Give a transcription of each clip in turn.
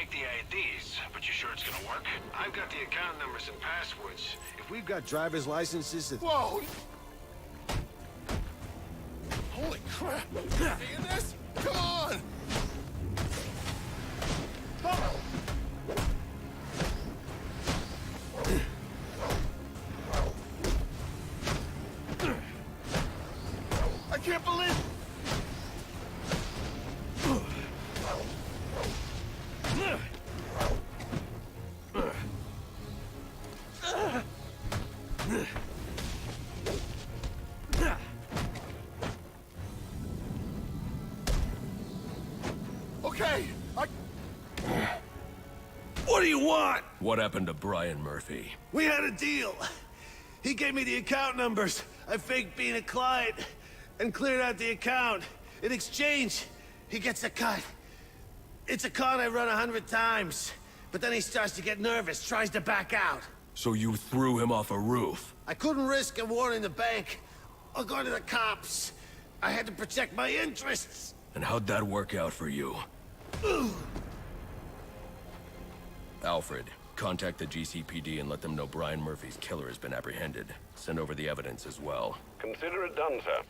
take the IDs, but you sure it's gonna work? I've got the account numbers and passwords. If we've got driver's licenses that... Whoa! Holy crap! Seeing this? Come on! Oh. I can't believe... Okay, What do you want? What happened to Brian Murphy? We had a deal. He gave me the account numbers. I faked being a client and cleared out the account. In exchange, he gets a cut. It's a con I run 100 times. But then he starts to get nervous, tries to back out. So you threw him off a roof? I couldn't risk him warning the bank or going to the cops. I had to protect my interests. And how'd that work out for you? Alfred, contact the GCPD and let them know Brian Murphy's killer has been apprehended. Send over the evidence as well. Consider it done, sir.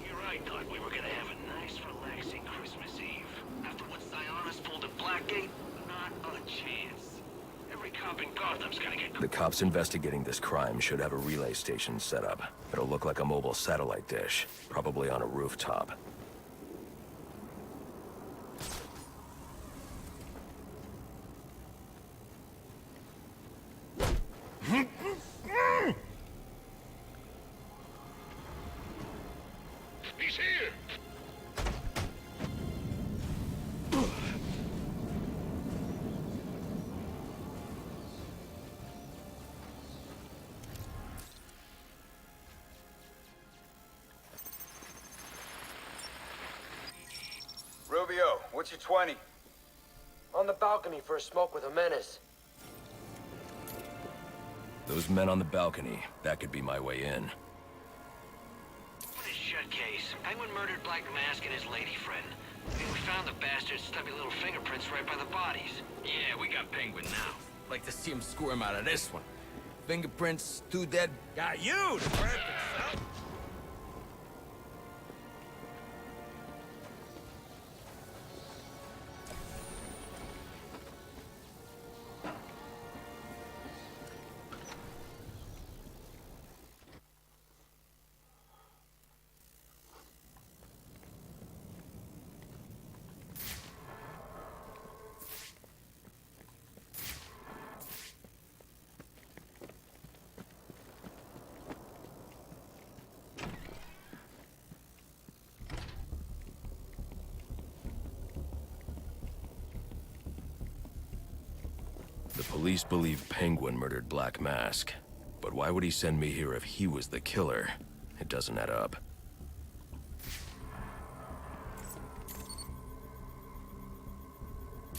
You're right, thought we were gonna have a nice, relaxing Christmas Eve. After what Sionis pulled at Blackgate, not a chance. Every cop in Gotham's gotta get... The cops investigating this crime should have a relay station set up. It'll look like a mobile satellite dish, probably on a rooftop. He's here! Rubio, what's your 20? On the balcony for a smoke with a menace. Those men on the balcony, that could be my way in. What a shut case. Penguin murdered Black Mask and his lady friend. We found the bastard's stubby little fingerprints right by the bodies. Yeah, we got Penguin now. Like to see him squirm out of this one. Fingerprints, 2 dead. Got you to prep himself. The police believe Penguin murdered Black Mask. But why would he send me here if he was the killer? It doesn't add up.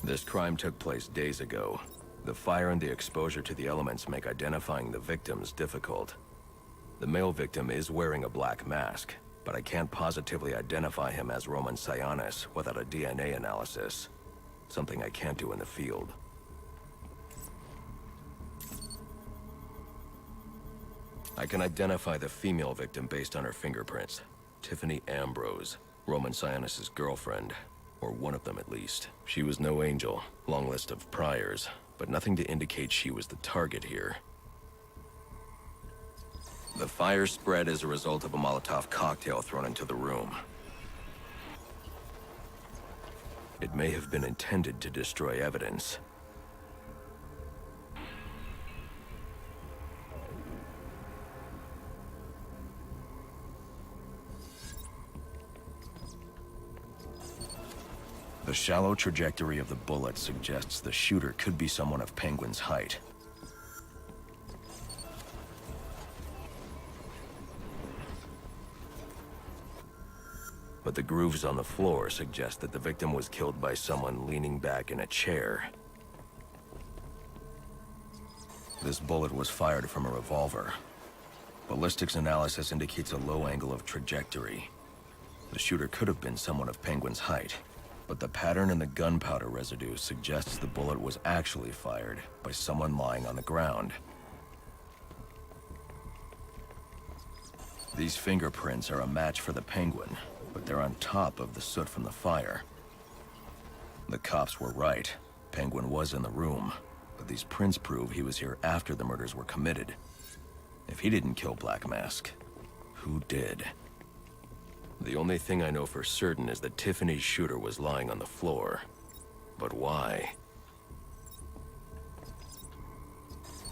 This crime took place days ago. The fire and the exposure to the elements make identifying the victims difficult. The male victim is wearing a black mask, but I can't positively identify him as Roman Sionis without a DNA analysis. Something I can't do in the field. I can identify the female victim based on her fingerprints. Tiffany Ambrose, Roman Sionis' girlfriend. Or one of them at least. She was no angel, long list of priors, but nothing to indicate she was the target here. The fire spread as a result of a Molotov cocktail thrown into the room. It may have been intended to destroy evidence. The shallow trajectory of the bullet suggests the shooter could be someone of Penguin's height. But the grooves on the floor suggest that the victim was killed by someone leaning back in a chair. This bullet was fired from a revolver. Ballistics analysis indicates a low angle of trajectory. The shooter could have been someone of Penguin's height, but the pattern in the gunpowder residue suggests the bullet was actually fired by someone lying on the ground. These fingerprints are a match for the Penguin, but they're on top of the soot from the fire. The cops were right. Penguin was in the room, but these prints prove he was here after the murders were committed. If he didn't kill Black Mask, who did? The only thing I know for certain is that Tiffany's shooter was lying on the floor. But why?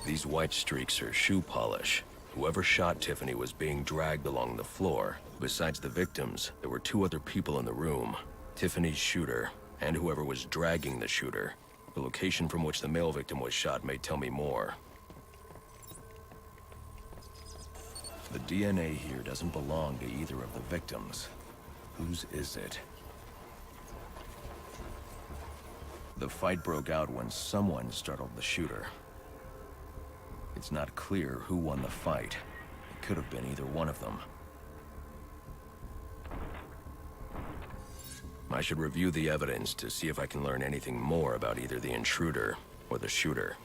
These white streaks are shoe polish. Whoever shot Tiffany was being dragged along the floor. Besides the victims, there were 2 other people in the room. Tiffany's shooter, and whoever was dragging the shooter. The location from which the male victim was shot may tell me more. The DNA here doesn't belong to either of the victims. Whose is it? The fight broke out when someone startled the shooter. It's not clear who won the fight. It could have been either one of them. I should review the evidence to see if I can learn anything more about either the intruder or the shooter.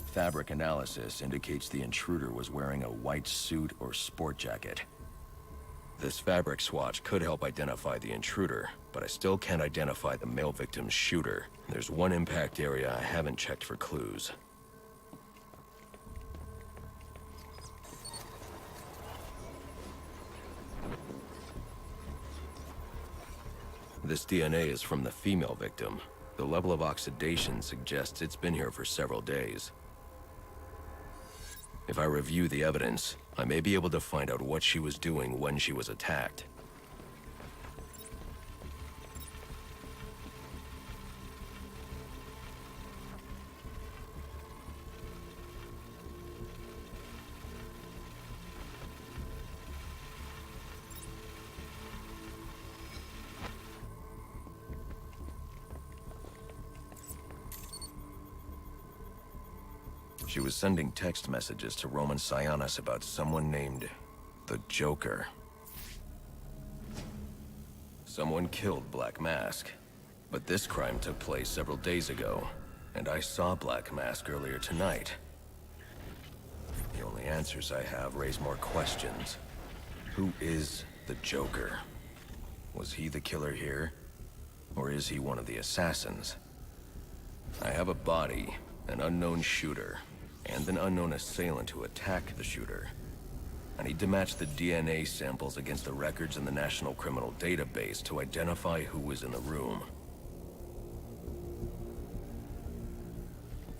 Fabric analysis indicates the intruder was wearing a white suit or sport jacket. This fabric swatch could help identify the intruder, but I still can't identify the male victim's shooter. There's one impact area I haven't checked for clues. This DNA is from the female victim. The level of oxidation suggests it's been here for several days. If I review the evidence, I may be able to find out what she was doing when she was attacked. She was sending text messages to Roman Sionis about someone named the Joker. Someone killed Black Mask, but this crime took place several days ago, and I saw Black Mask earlier tonight. The only answers I have raise more questions. Who is the Joker? Was he the killer here, or is he one of the assassins? I have a body, an unknown shooter, and an unknown assailant who attacked the shooter. I need to match the DNA samples against the records in the National Criminal Database to identify who was in the room.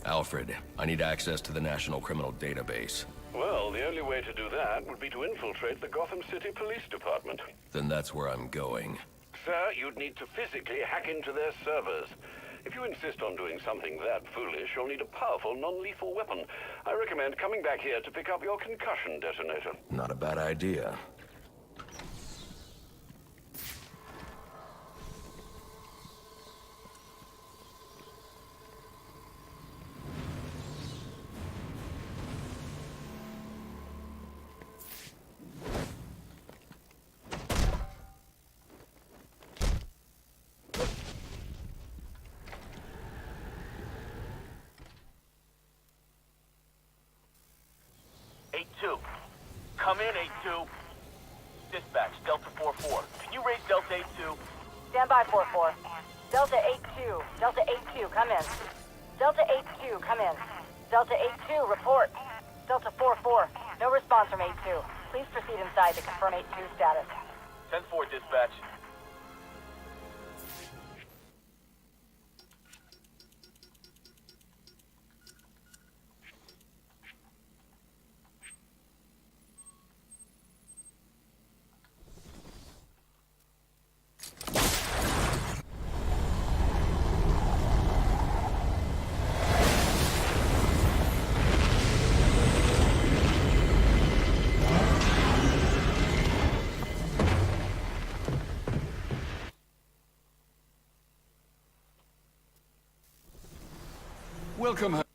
Alfred, I need access to the National Criminal Database. Well, the only way to do that would be to infiltrate the Gotham City Police Department. Then that's where I'm going. Sir, you'd need to physically hack into their servers. If you insist on doing something that foolish, you'll need a powerful, non-lethal weapon. I recommend coming back here to pick up your concussion detonator. Not a bad idea. Come in, 8-2. Dispatch, Delta 4-4. Can you raise Delta 8-2? Stand by, 4-4. Delta 8-2. Delta 8-2, come in. Delta 8-2, come in. Delta 8-2, report. Delta 4-4, no response from 8-2. Please proceed inside to confirm 8-2 status. 10-4, dispatch. welcome her.